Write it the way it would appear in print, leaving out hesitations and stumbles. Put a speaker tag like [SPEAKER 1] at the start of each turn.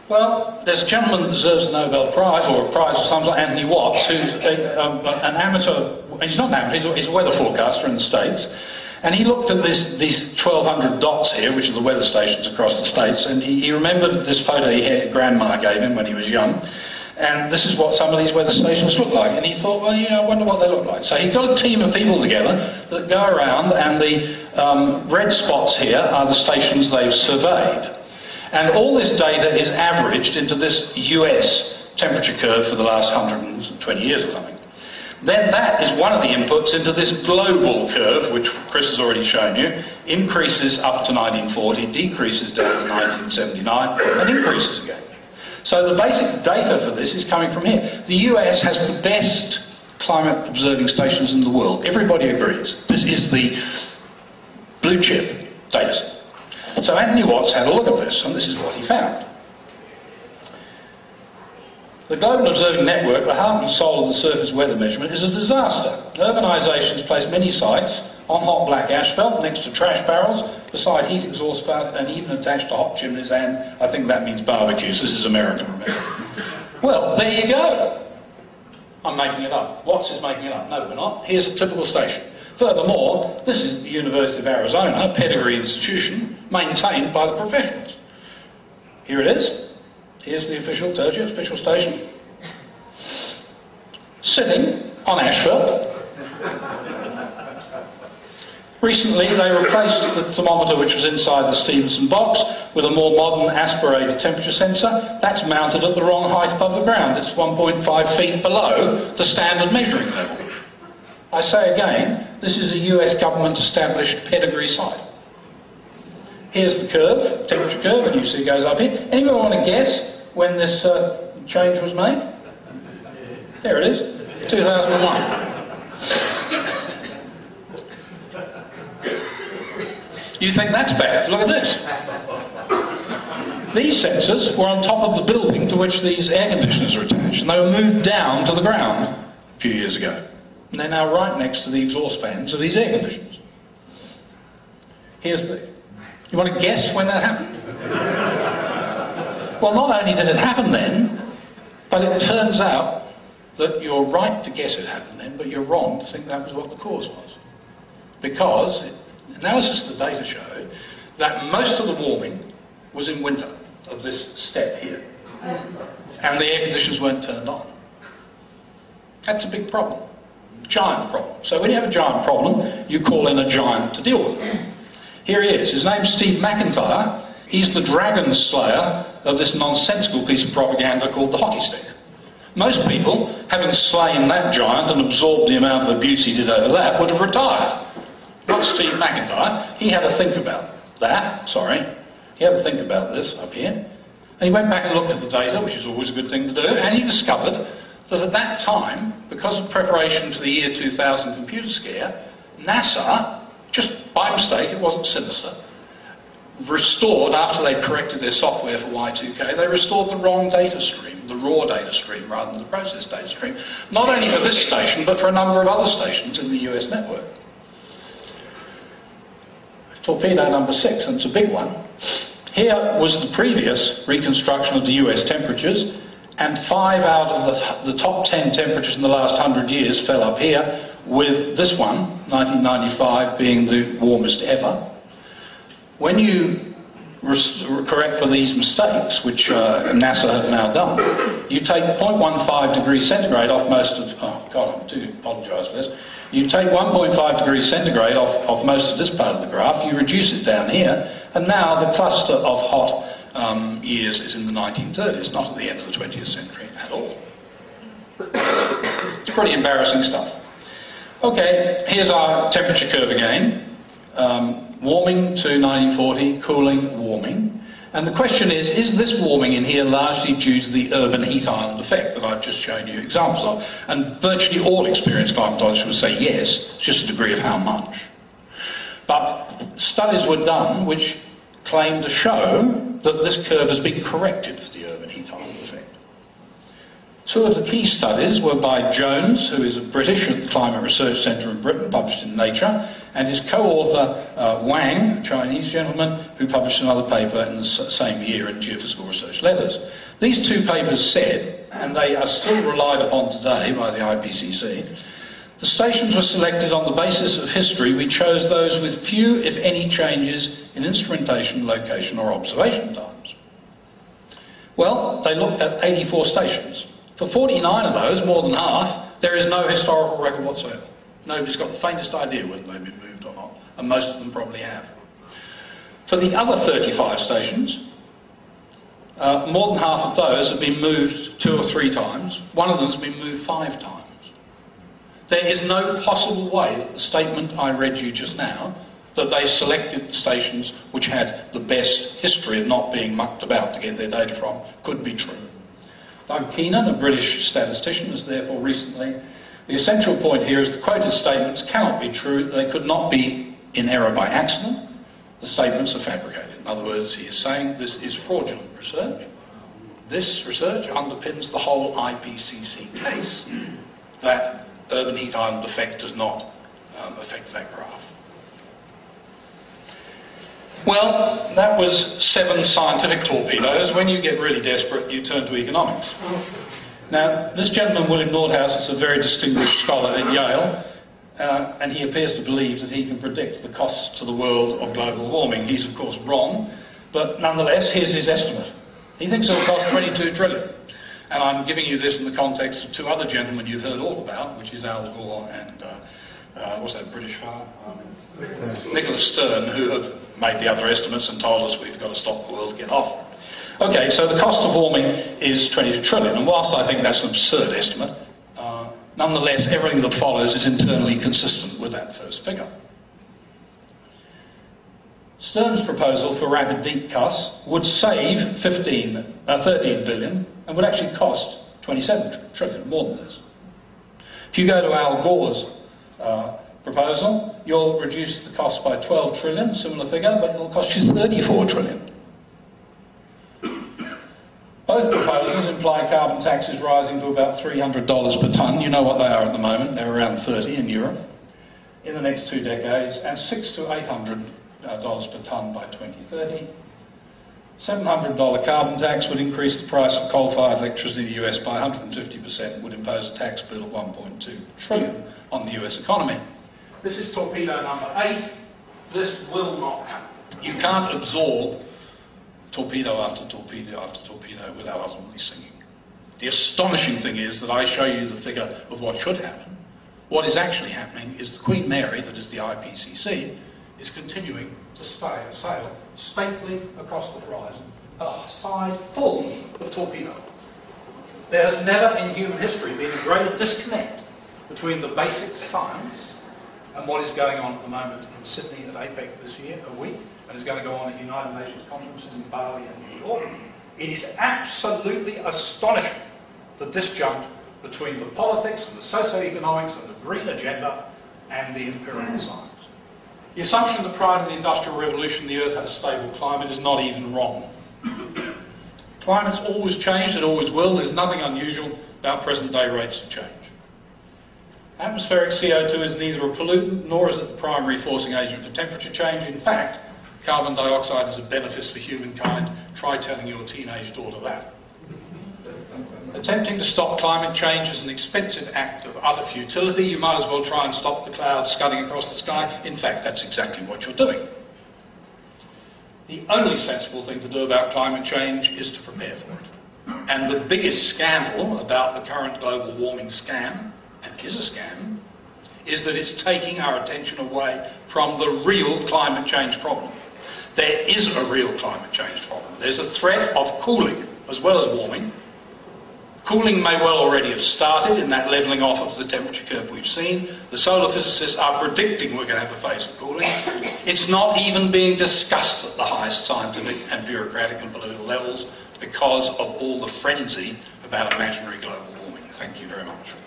[SPEAKER 1] Well, there's a gentleman that deserves a Nobel Prize, or a prize of some sort, Anthony Watts, who's an amateur. He's not an amateur, he's a weather forecaster in the States. And he looked at these 1,200 dots here, which are the weather stations across the States, and he remembered this photo Grandma gave him when he was young. And this is what some of these weather stations look like. And he thought, well, I wonder what they look like. So he got a team of people together that go around, and the red spots here are the stations they've surveyed. And all this data is averaged into this US temperature curve for the last 120 years or something. Then that is one of the inputs into this global curve, which Chris has already shown you, increases up to 1940, decreases down to 1979, and increases again. So the basic data for this is coming from here. The US has the best climate observing stations in the world. Everybody agrees. This is the blue chip data set. So Anthony Watts had a look at this, and this is what he found. The Global Observing Network, the heart and soul of the surface weather measurement, is a disaster. Urbanisations place many sites on hot black asphalt, next to trash barrels, beside heat exhaust fans, and even attached to hot chimneys, and I think that means barbecues. This is American, remember. Well, there you go. I'm making it up. Watts is making it up. No, we're not. Here's a typical station. Furthermore, this is the University of Arizona, a pedigree institution, maintained by the professionals. Here it is. Here's the official, tells you, official station. Sitting on asphalt. Recently, they replaced the thermometer which was inside the Stevenson box with a more modern aspirated temperature sensor. That's mounted at the wrong height above the ground. It's 1.5 feet below the standard measuring level. I say again, this is a US government established pedigree site. Here's the curve, temperature curve, and you see it goes up here. Anyone want to guess when this change was made? There it is, 2001. You think that's bad? Look at this. These sensors were on top of the building to which these air conditioners are attached, and they were moved down to the ground a few years ago. And they're now right next to the exhaust fans of these air conditioners. Here's the... You want to guess when that happened? Well, not only did it happen then, but it turns out that you're right to guess it happened then, but you're wrong to think that was what the cause was. Because analysis of the data showed that most of the warming was in winter of this step here. And the air conditioners weren't turned on. That's a big problem. Giant problem. So when you have a giant problem, you call in a giant to deal with it. Here he is. His name's Steve McIntyre. He's the dragon slayer of this nonsensical piece of propaganda called the hockey stick. Most people, having slain that giant and absorbed the amount of abuse he did over that, would have retired. Not Steve McIntyre. He had to think about that. He had to think about this up here. And he went back and looked at the data, which is always a good thing to do, and he discovered that at that time, because of preparation for the year 2000 computer scare, NASA, just by mistake, it wasn't sinister, restored, after they'd corrected their software for Y2K, they restored the wrong data stream, the raw data stream rather than the processed data stream, not only for this station, but for a number of other stations in the US network. Torpedo number 6, and it's a big one. Here was the previous reconstruction of the US temperatures, and 5 out of the top 10 temperatures in the last 100 years fell up here, with this one, 1995, being the warmest ever. When you correct for these mistakes, which NASA have now done, you take 0.15 degrees centigrade off most of... Oh, God, I do apologise for this. You take 1.5 degrees centigrade off most of this part of the graph, you reduce it down here, and now the cluster of hot years is in the 1930s, not at the end of the 20th century at all. It's pretty embarrassing stuff. Okay, here's our temperature curve again. Warming to 1940, cooling, warming. And the question is this warming in here largely due to the urban heat island effect that I've just shown you examples of? And virtually all experienced climatologists would say yes, it's just a degree of how much. But studies were done which claim to show that this curve has been corrected for the urban heat island effect. 2 of the key studies were by Jones, who is a British at the Climate Research Centre in Britain, published in Nature, and his co-author Wang, a Chinese gentleman, who published another paper in the same year in Geophysical Research Letters. These two papers said, and they are still relied upon today by the IPCC, the stations were selected on the basis of history. We chose those with few, if any, changes in instrumentation, location or observation times. Well, they looked at 84 stations. For 49 of those, more than half, there is no historical record whatsoever. Nobody's got the faintest idea whether they've been moved or not, and most of them probably have. For the other 35 stations, more than half of those have been moved 2 or 3 times. One of them has been moved 5 times. There is no possible way that the statement I read you just now, that they selected the stations which had the best history of not being mucked about to get their data from, could be true. Doug Keenan, a British statistician, has therefore recently, the essential point here is the quoted statements cannot be true, they could not be in error by accident, the statements are fabricated. In other words, he is saying this is fraudulent research. This research underpins the whole IPCC case that urban heat island effect does not affect that graph. Well, that was 7 scientific torpedoes. When you get really desperate, you turn to economics. Now, this gentleman, William Nordhaus, is a very distinguished scholar at Yale, and he appears to believe that he can predict the costs to the world of global warming. He's, of course, wrong, but nonetheless, here's his estimate. He thinks it'll cost 22 trillion. And I'm giving you this in the context of 2 other gentlemen you've heard all about, which is Al Gore and, what's that British fellow? Nicholas Stern, who have made the other estimates and told us we've got to stop the world, get off. Okay, so the cost of warming is 22 trillion, and whilst I think that's an absurd estimate, nonetheless, everything that follows is internally consistent with that first figure. Stern's proposal for rapid deep cuts would save 13 billion and would actually cost 27 trillion, more than this. If you go to Al Gore's proposal, you'll reduce the cost by 12 trillion, similar figure, but it'll cost you 34 trillion. Both proposals imply carbon taxes rising to about $300 per tonne. You know what they are at the moment. They're around 30 in Europe. In the next 2 decades, and $600 to $800 per tonne by 2030. $700 carbon tax would increase the price of coal-fired electricity in the US by 150%, would impose a tax bill of 1.2 trillion on the US economy. This is torpedo number 8. This will not happen. You can't absorb torpedo after torpedo after torpedo without ultimately sinking. The astonishing thing is that I show you the figure of what should happen. What is actually happening is the Queen Mary, that is the IPCC, is continuing to sail stately across the horizon, a side full of torpedoes. There has never in human history been a greater disconnect between the basic science and what is going on at the moment in Sydney at APEC this year, a week, and is going to go on at United Nations conferences in Bali and New York. It is absolutely astonishing, the disjunct between the politics and the socio-economics and the green agenda and the empirical science. The assumption that prior to the Industrial Revolution the Earth had a stable climate is not even wrong. Climate's always changed, it always will. There's nothing unusual about present-day rates of change. Atmospheric CO2 is neither a pollutant nor is it the primary forcing agent for temperature change. In fact, carbon dioxide is a benefit for humankind. Try telling your teenage daughter that. Attempting to stop climate change is an expensive act of utter futility. You might as well try and stop the clouds scudding across the sky. In fact, that's exactly what you're doing. The only sensible thing to do about climate change is to prepare for it. And the biggest scandal about the current global warming scam, and it is a scam, is that it's taking our attention away from the real climate change problem. There is a real climate change problem. There's a threat of cooling as well as warming. Cooling may well already have started in that levelling off of the temperature curve we've seen. The solar physicists are predicting we're going to have a phase of cooling. It's not even being discussed at the highest scientific and bureaucratic and political levels because of all the frenzy about imaginary global warming. Thank you very much.